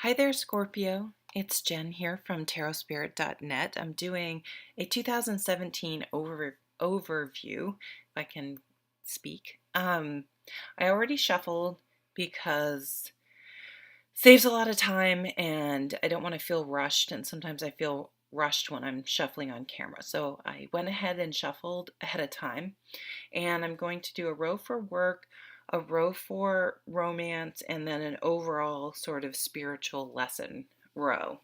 Hi there, Scorpio. It's Jen here from tarotspirit.net. I'm doing a 2017 overview, if I can speak. I already shuffled because it saves a lot of time and I don't want to feel rushed, and sometimes I feel rushed when I'm shuffling on camera. So I went ahead and shuffled ahead of time, and I'm going to do a row for work, a row for romance, and then an overall sort of spiritual lesson row.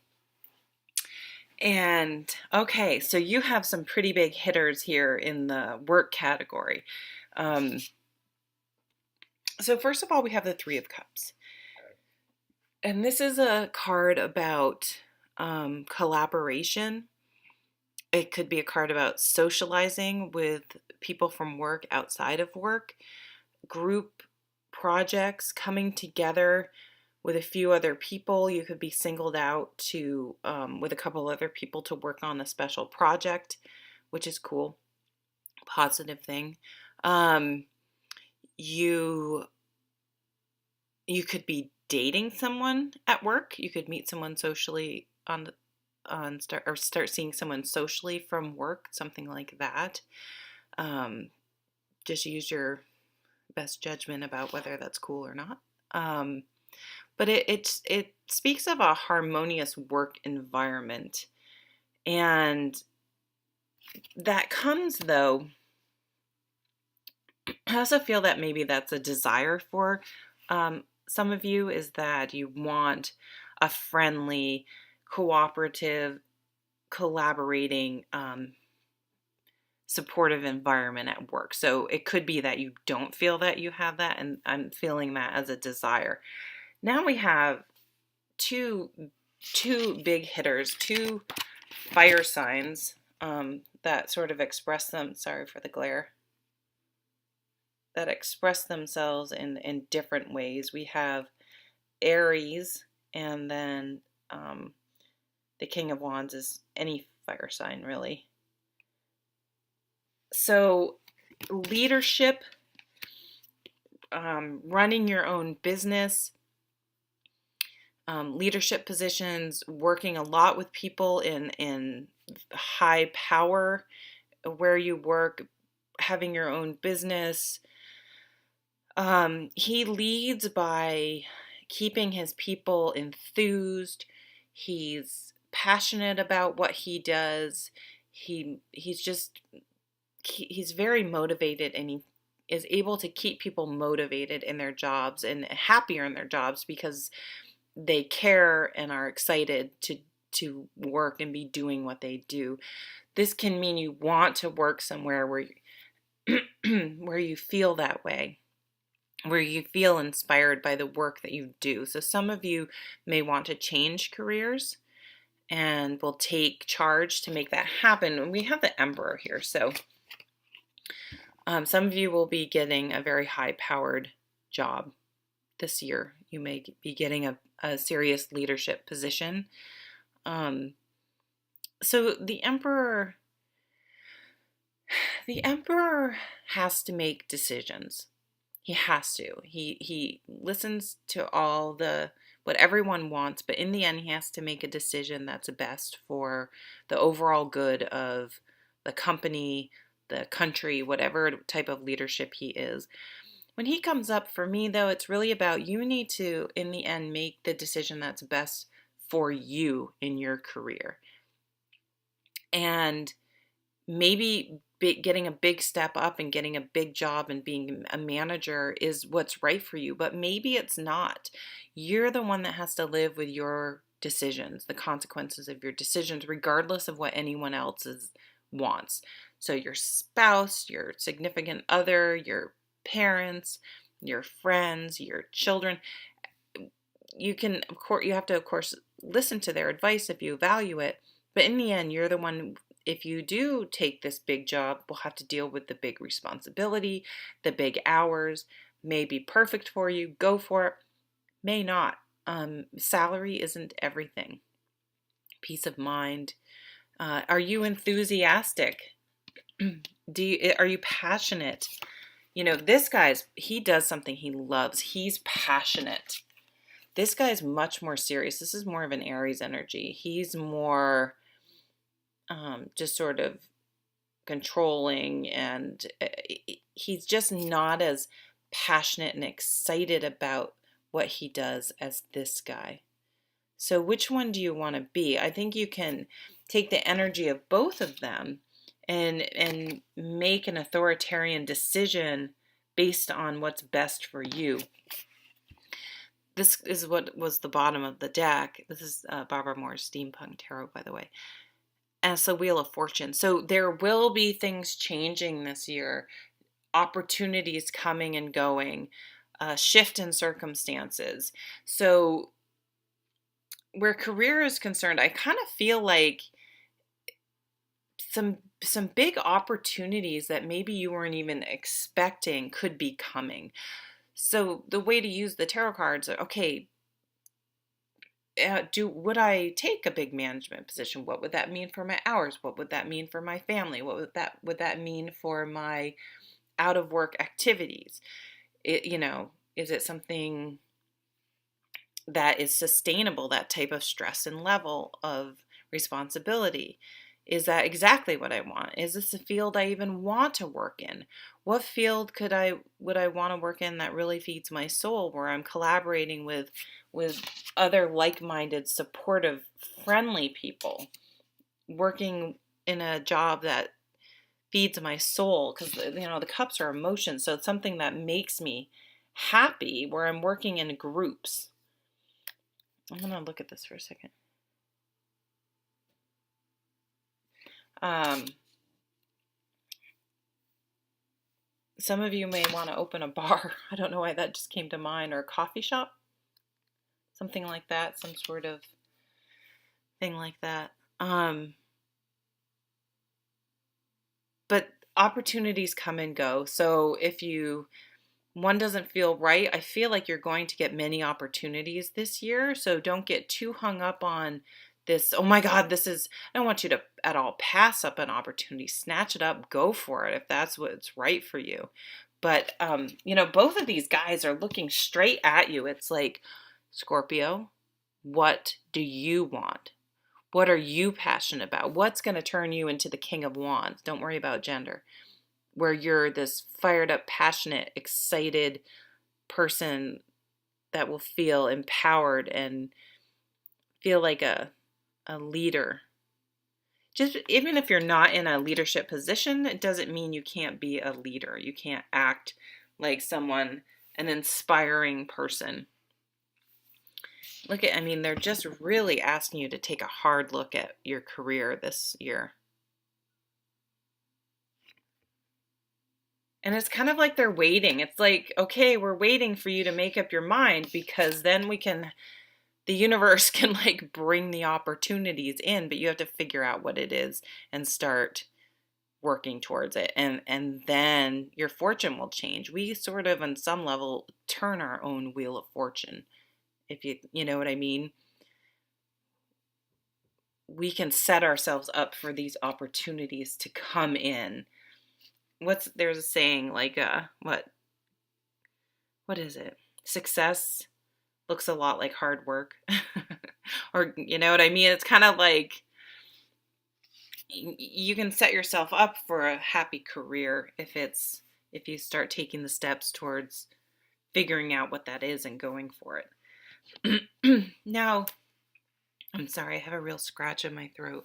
And okay, so you have some pretty big hitters here in the work category. Um, so first of all, we have the Three of Cups. And this is a card about collaboration. It could be a card about socializing with people from work, outside of work, group projects, coming together with a few other people. You could be singled out to with a couple other people to work on a special project, which is cool, positive thing. Um, you you could be dating someone at work. You could meet someone socially on start seeing someone socially from work, something like that. Um, just use your best judgment about whether that's cool or not. But it speaks of a harmonious work environment, and that comes, though, I also feel that maybe that's a desire for some of you, is that you want a friendly, cooperative, collaborating, supportive environment at work. So it could be that you don't feel that you have that, and I'm feeling that as a desire. Now we have two big hitters, two fire signs that sort of express them. Sorry for the glare. That express themselves in different ways. We have Aries, and then the King of Wands is any fire sign, really. So leadership, running your own business, leadership positions, working a lot with people in high power where you work, having your own business. He leads by keeping his people enthused. He's passionate about what he does. He's very motivated, and he is able to keep people motivated in their jobs and happier in their jobs because they care and are excited to work and be doing what they do. This can mean you want to work somewhere where where you feel that way, where you feel inspired by the work that you do. So some of you may want to change careers and will take charge to make that happen. And we have the Emperor here, so some of you will be getting a very high-powered job this year. You may be getting a serious leadership position. So the Emperor has to make decisions. He has to. He listens to all what everyone wants, but in the end he has to make a decision that's best for the overall good of the company, the country, whatever type of leadership he is. When he comes up, for me, though, it's really about you need to, in the end, make the decision that's best for you in your career. And maybe getting a big step up and getting a big job and being a manager is what's right for you, but maybe it's not. You're the one that has to live with your decisions, the consequences of your decisions, regardless of what anyone else's wants. So your spouse, your significant other, your parents, your friends, your children, you have to, of course, listen to their advice if you value it, but in the end, you're the one. If you do take this big job, we'll have to deal with the big responsibility, the big hours. May be perfect for you, go for it. May not. Salary isn't everything. Peace of mind. Are you enthusiastic? Are you passionate? This he does something he loves. He's passionate. This guy's much more serious. This is more of an Aries energy. He's more just sort of controlling, and he's just not as passionate and excited about what he does as this guy. So which one do you want to be? I think you can take the energy of both of them and make an authoritarian decision based on what's best for you. This is what was the bottom of the deck. This is Barbara Moore's Steampunk Tarot, by the way. And it's the Wheel of Fortune. So there will be things changing this year, opportunities coming and going, shift in circumstances. So where career is concerned, I kind of feel like some big opportunities that maybe you weren't even expecting could be coming. So the way to use the tarot cards, okay, would I take a big management position? What would that mean for my hours? What would that mean for my family? What would that mean for my out of work activities? Is it something that is sustainable, that type of stress and level of responsibility? Is that exactly what I want? Is this a field I even want to work in? What field would I want to work in that really feeds my soul, where I'm collaborating with other like-minded, supportive, friendly people, working in a job that feeds my soul? Because the cups are emotions, so it's something that makes me happy, where I'm working in groups. I'm gonna look at this for a second. Some of you may want to open a bar. I don't know why that just came to mind, or a coffee shop, something like that, some sort of thing like that. But opportunities come and go. So if one doesn't feel right, I feel like you're going to get many opportunities this year. So don't get too hung up on this. Oh my God, I don't want you to at all pass up an opportunity. Snatch it up, go for it if that's what's right for you. But, both of these guys are looking straight at you. It's like, Scorpio, what do you want? What are you passionate about? What's going to turn you into the King of Wands? Don't worry about gender. Where you're this fired up, passionate, excited person that will feel empowered and feel like a leader. Just even if you're not in a leadership position, it doesn't mean you can't be a leader. You can't act like an inspiring person. They're just really asking you to take a hard look at your career this year. And it's kind of like they're waiting. It's like, okay, we're waiting for you to make up your mind, because then the universe can bring the opportunities in, but you have to figure out what it is and start working towards it. And then your fortune will change. We sort of, on some level, turn our own wheel of fortune. If you know what I mean? We can set ourselves up for these opportunities to come in. There's a saying what is it? Success looks a lot like hard work. Or you know what I mean? It's kind of like you can set yourself up for a happy career if you start taking the steps towards figuring out what that is and going for it. Now, I'm sorry, I have a real scratch in my throat.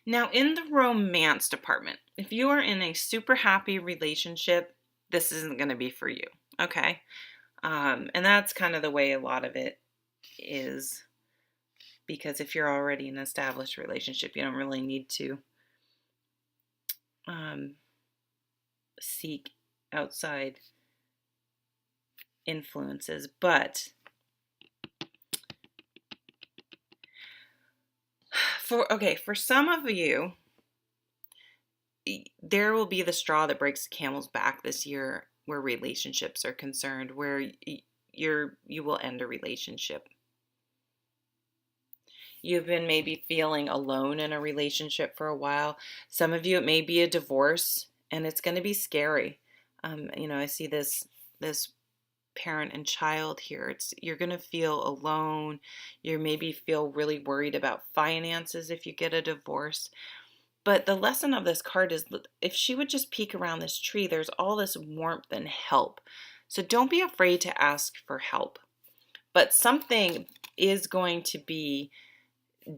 Now, in the romance department, if you are in a super happy relationship, this isn't going to be for you, okay? And that's kind of the way a lot of it is, because if you're already in an established relationship, you don't really need to seek outside influences. But for some of you, there will be the straw that breaks the camel's back this year where relationships are concerned, where you will end a relationship. You've been maybe feeling alone in a relationship for a while. Some of you, it may be a divorce, and it's going to be scary. I see this this parent and child here. You're going to feel alone. You maybe feel really worried about finances if you get a divorce. But the lesson of this card is if she would just peek around this tree, there's all this warmth and help. So don't be afraid to ask for help. But something is going to be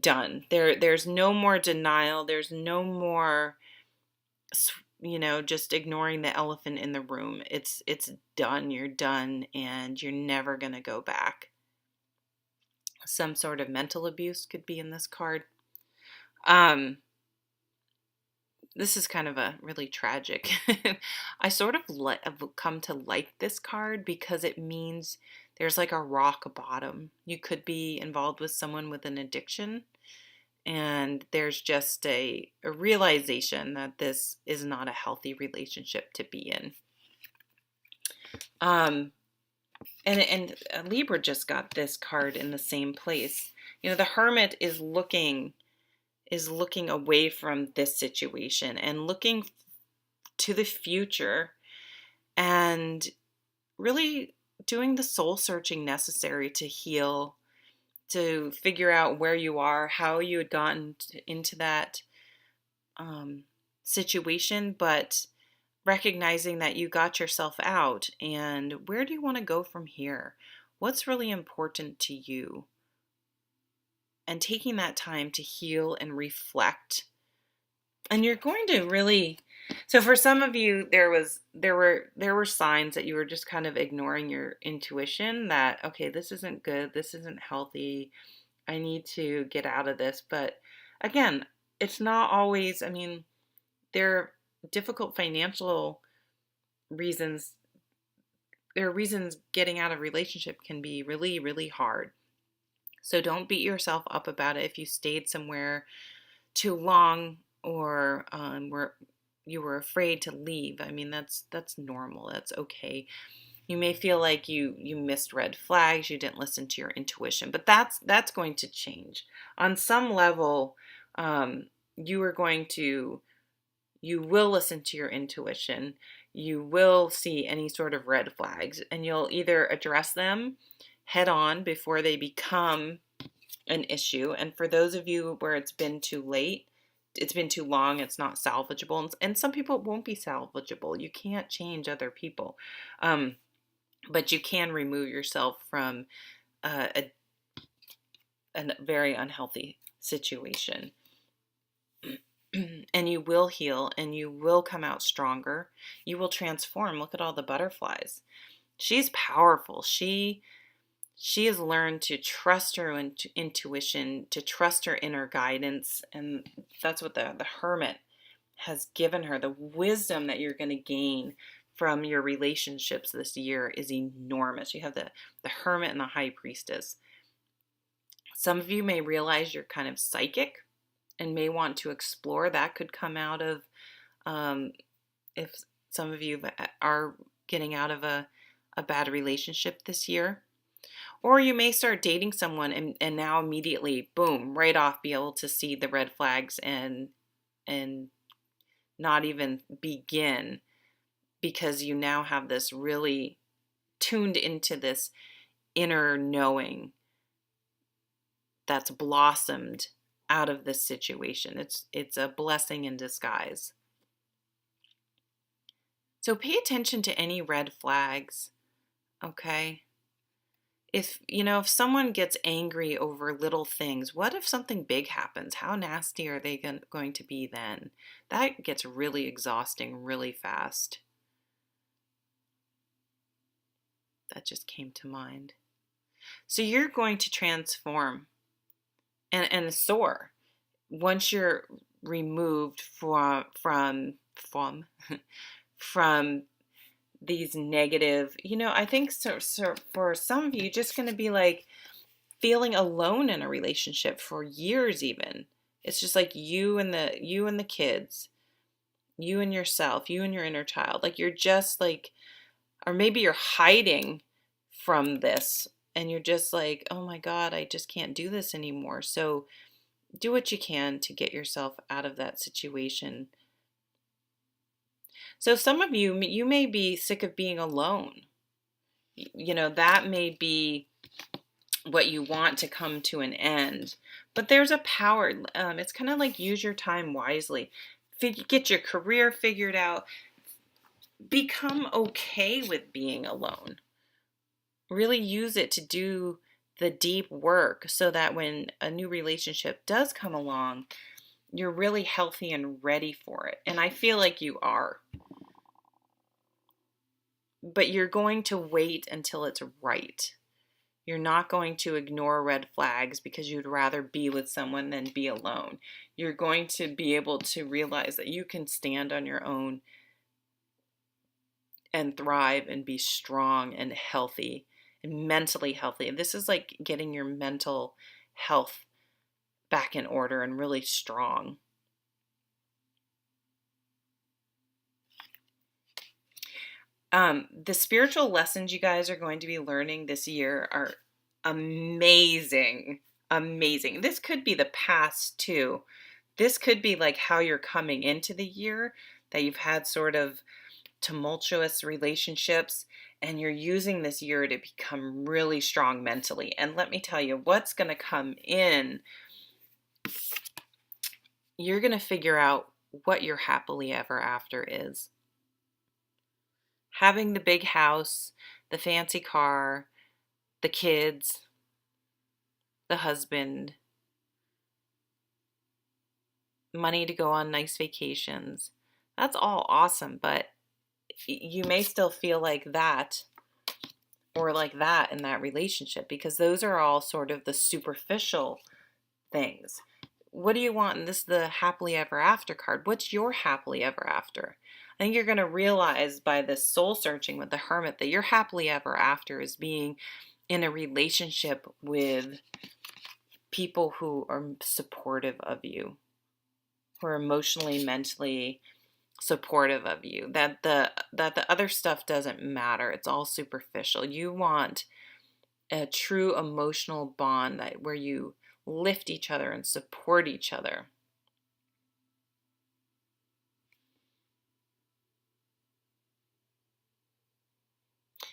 done. There's no more denial. There's no more, just ignoring the elephant in the room. It's done. You're done, and you're never going to go back. Some sort of mental abuse could be in this card. This is kind of a really tragic. I sort of have come to like this card because it means there's like a rock bottom. You could be involved with someone with an addiction, and there's just a realization that this is not a healthy relationship to be in. And Libra just got this card in the same place. The Hermit is looking away from this situation and looking to the future and really doing the soul searching necessary to heal, to figure out where you are, how you had gotten into that situation, but recognizing that you got yourself out, and where do you want to go from here? What's really important to you? And taking that time to heal and reflect. And you're going to really, so for some of you, there were signs that you were just kind of ignoring your intuition that, okay, this isn't good, this isn't healthy, I need to get out of this. But again, it's not always, there are difficult financial reasons. There are reasons getting out of a relationship can be really, really hard. So don't beat yourself up about it if you stayed somewhere too long or you were afraid to leave. That's normal. That's okay. You may feel like you missed red flags, you didn't listen to your intuition, but that's going to change. On some level, you will listen to your intuition. You will see any sort of red flags, and you'll either address them head on before they become an issue. And for those of you where it's been too late, it's been too long, it's not salvageable. And some people it won't be salvageable. You can't change other people. But you can remove yourself from a very unhealthy situation. And you will heal, and you will come out stronger. You will transform. Look at all the butterflies. She's powerful. She has learned to trust her intuition, to trust her inner guidance, and that's what the Hermit has given her. The wisdom that you're going to gain from your relationships this year is enormous. You have the Hermit and the High Priestess. Some of you may realize you're kind of psychic and may want to explore. That could come out of, if some of you are getting out of a bad relationship this year. Or you may start dating someone and now immediately, boom, right off be able to see the red flags and not even begin, because you now have this really tuned into this inner knowing that's blossomed out of this situation. It's a blessing in disguise. So pay attention to any red flags, okay? If someone gets angry over little things, what if something big happens? How nasty are they going to be then? That gets really exhausting really fast. That just came to mind. So you're going to transform and soar once you're removed from these negative, I think so for some of you, just going to be like feeling alone in a relationship for years even. It's just like you and the kids, you and yourself, you and your inner child. Like you're just like, or maybe you're hiding from this and you're just like, oh my God, I just can't do this anymore. So do what you can to get yourself out of that situation. So some of you may be sick of being alone. that may be what you want to come to an end. But there's a power. It's kind of like use your time wisely. Get your career figured out. Become okay with being alone. Really use it to do the deep work so that when a new relationship does come along, you're really healthy and ready for it. And I feel like you are. But you're going to wait until it's right. You're not going to ignore red flags because you'd rather be with someone than be alone. You're going to be able to realize that you can stand on your own and thrive and be strong and healthy and mentally healthy. This is like getting your mental health back in order and really strong. The spiritual lessons you guys are going to be learning this year are amazing. Amazing. This could be the past too. This could be like how you're coming into the year, that you've had sort of tumultuous relationships and you're using this year to become really strong mentally. And let me tell you, what's going to come in, you're going to figure out what your happily ever after is. Having the big house, the fancy car, the kids, the husband, money to go on nice vacations. That's all awesome, but you may still feel like that or like that in that relationship because those are all sort of the superficial things. What do you want? And this is the happily ever after card. What's your happily ever after? I think you're going to realize by this soul searching with the Hermit that your happily ever after is being in a relationship with people who are supportive of you, who are emotionally, mentally supportive of you, that the other stuff doesn't matter. It's all superficial. You want a true emotional bond where you lift each other and support each other.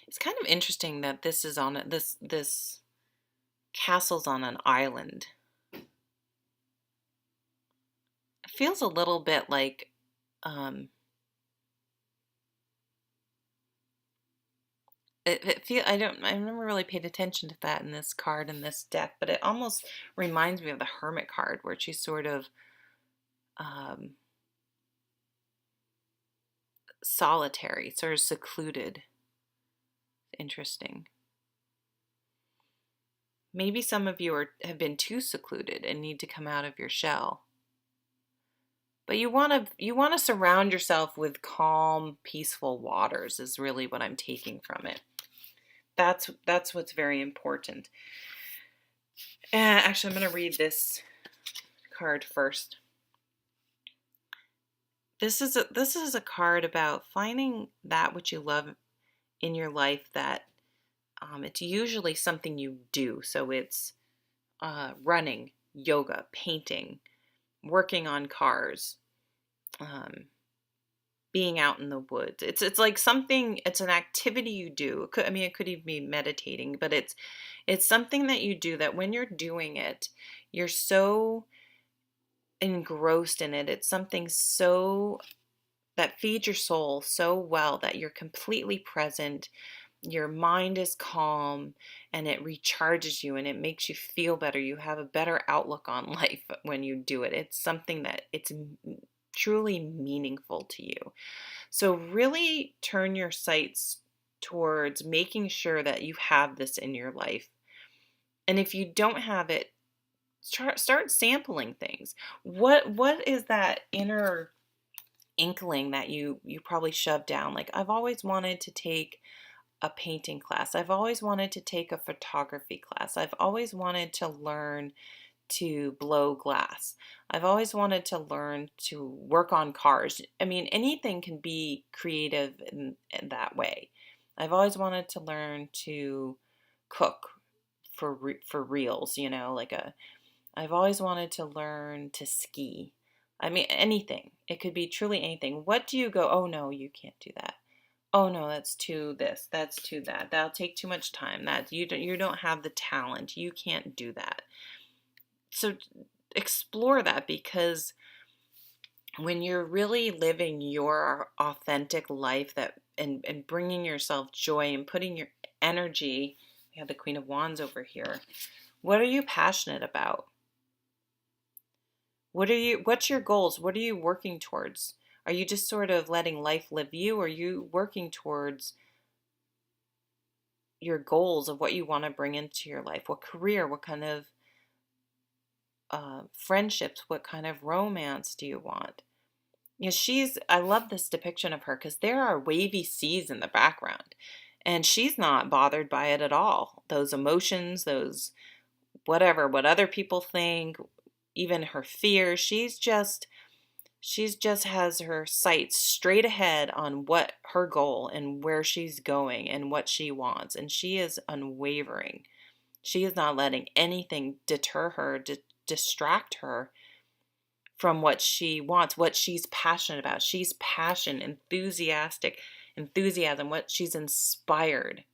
It's kind of interesting that this is on this castle's on an island. It feels a little bit like I never really paid attention to that in this card in this deck, but it almost reminds me of the Hermit card where she's sort of solitary, sort of secluded. Interesting. Maybe some of you have been too secluded and need to come out of your shell. But you want to surround yourself with calm, peaceful waters is really what I'm taking from it. That's what's very important. Actually, I'm going to read this card first. This is a card about finding that which you love in your life that it's usually something you do. So it's running, yoga, painting, working on cars, being out in the woods. It's like something. It's an activity you do. It could even be meditating, but it's something that you do that when you're doing it, you're so engrossed in it. It's something so that feeds your soul so well that you're completely present. Your mind is calm and it recharges you and it makes you feel better. You have a better outlook on life when you do it. It's something that it's truly meaningful to you. So really turn your sights towards making sure that you have this in your life. And if you don't have it, start sampling things. What is that inner inkling that you probably shoved down? Like, I've always wanted to take a painting class. I've always wanted to take a photography class. I've always wanted to learn to blow glass. I've always wanted to learn to work on cars. I mean, anything can be creative in that way. I've always wanted to learn to cook for reals, I've always wanted to learn to ski. I mean, anything. It could be truly anything. What do you go, oh no, you can't do that. oh no, that's too this, that's too that. That'll take too much time. That you don't have the talent. You can't do that. So explore that, because when you're really living your authentic life, that and bringing yourself joy and putting your energy, we have the Queen of Wands over here. What are you passionate about? What's your goals? What are you working towards? Are you just sort of letting life live you, or are you working towards your goals of what you want to bring into your life? What career, what kind of friendships, what kind of romance do you want? You know, I love this depiction of her because there are wavy seas in the background, and she's not bothered by it at all. Those emotions, those whatever, what other people think, even her fears, she's just has her sights straight ahead on what her goal and where she's going and what she wants, and she is unwavering. She is not letting anything deter her, distract her from what she wants, what she's passionate about. She's passion, enthusiasm, what she's inspired.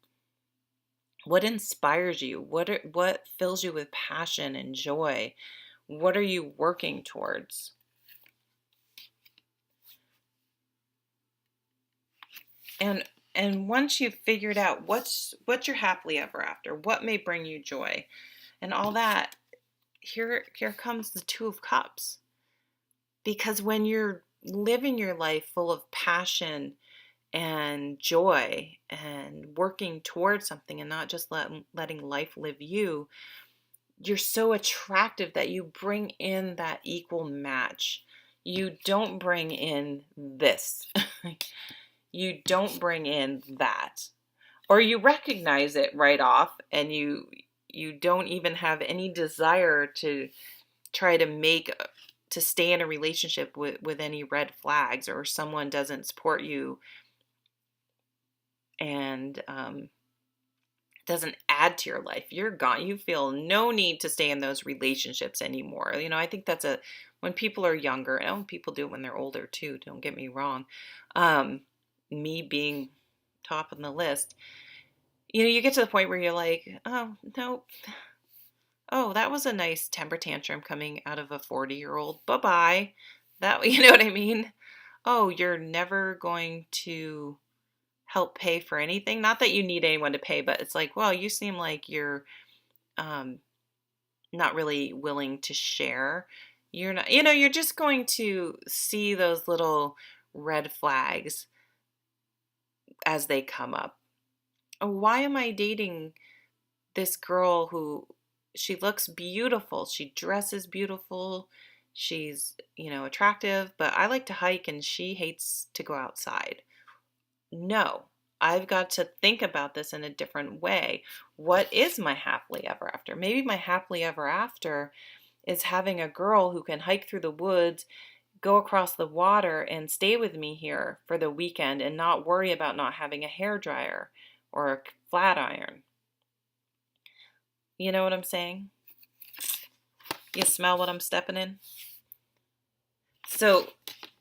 What inspires you? What fills you with passion and joy? What are you working towards? And once you've figured out what's your happily ever after, what may bring you joy, and all that, here comes the Two of Cups. Because when you're living your life full of passion and joy and working towards something and not just letting life live you, you're so attractive that you bring in that equal match. You don't bring in this. You don't bring in that. Or you recognize it right off, and you don't even have any desire to try to stay in a relationship with any red flags, or someone doesn't support you and doesn't add to your life. You're gone. You feel no need to stay in those relationships anymore. You know, I think that's when people are younger, and people do it when they're older too, don't get me wrong. Me being top on the list, you know, you get to the point where you're like, oh, no, oh, that was a nice temper tantrum coming out of a 40-year-old. Bye-bye. That, you know what I mean? Oh, you're never going to help pay for anything. Not that you need anyone to pay, but it's like, well, you seem like you're not really willing to share. You're not, you know, you're just going to see those little red flags as they come up. Oh, why am I dating this girl who, she looks beautiful, she dresses beautiful, she's, you know, attractive, but I like to hike and she hates to go outside? No, I've got to think about this in a different way. What is my happily ever after? Maybe my happily ever after is having a girl who can hike through the woods, go across the water, and stay with me here for the weekend and not worry about not having a hair dryer or a flat iron. You know what I'm saying? You smell what I'm stepping in? So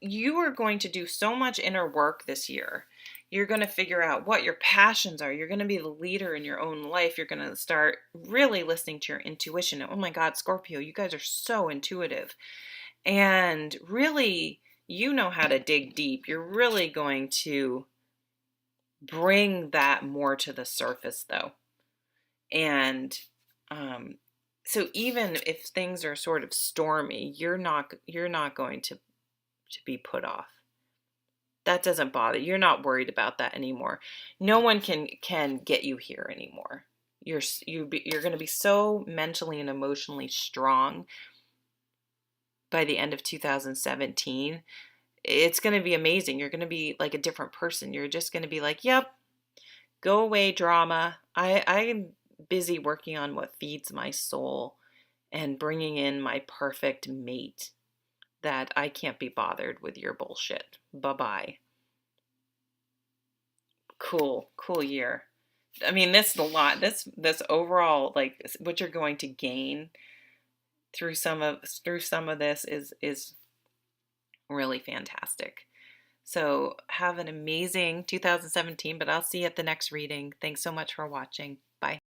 you are going to do so much inner work this year. You're going to figure out what your passions are. You're going to be the leader in your own life. You're going to start really listening to your intuition. Oh my God, Scorpio, you guys are so intuitive. And really, you know how to dig deep. You're really going to bring that more to the surface, though. And so even if things are sort of stormy, you're not going to be put off. That doesn't bother. You're not worried about that anymore. No one can get you here anymore. You're going to be so mentally and emotionally strong by the end of 2017. It's going to be amazing. You're going to be like a different person. You're just going to be like, yep, go away, drama. I'm busy working on what feeds my soul and bringing in my perfect mate, that I can't be bothered with your bullshit. Bye-bye. Cool year. I mean, this is a lot. This overall, like, what you're going to gain through some of this is really fantastic. So have an amazing 2017, but I'll see you at the next reading. Thanks so much for watching. Bye.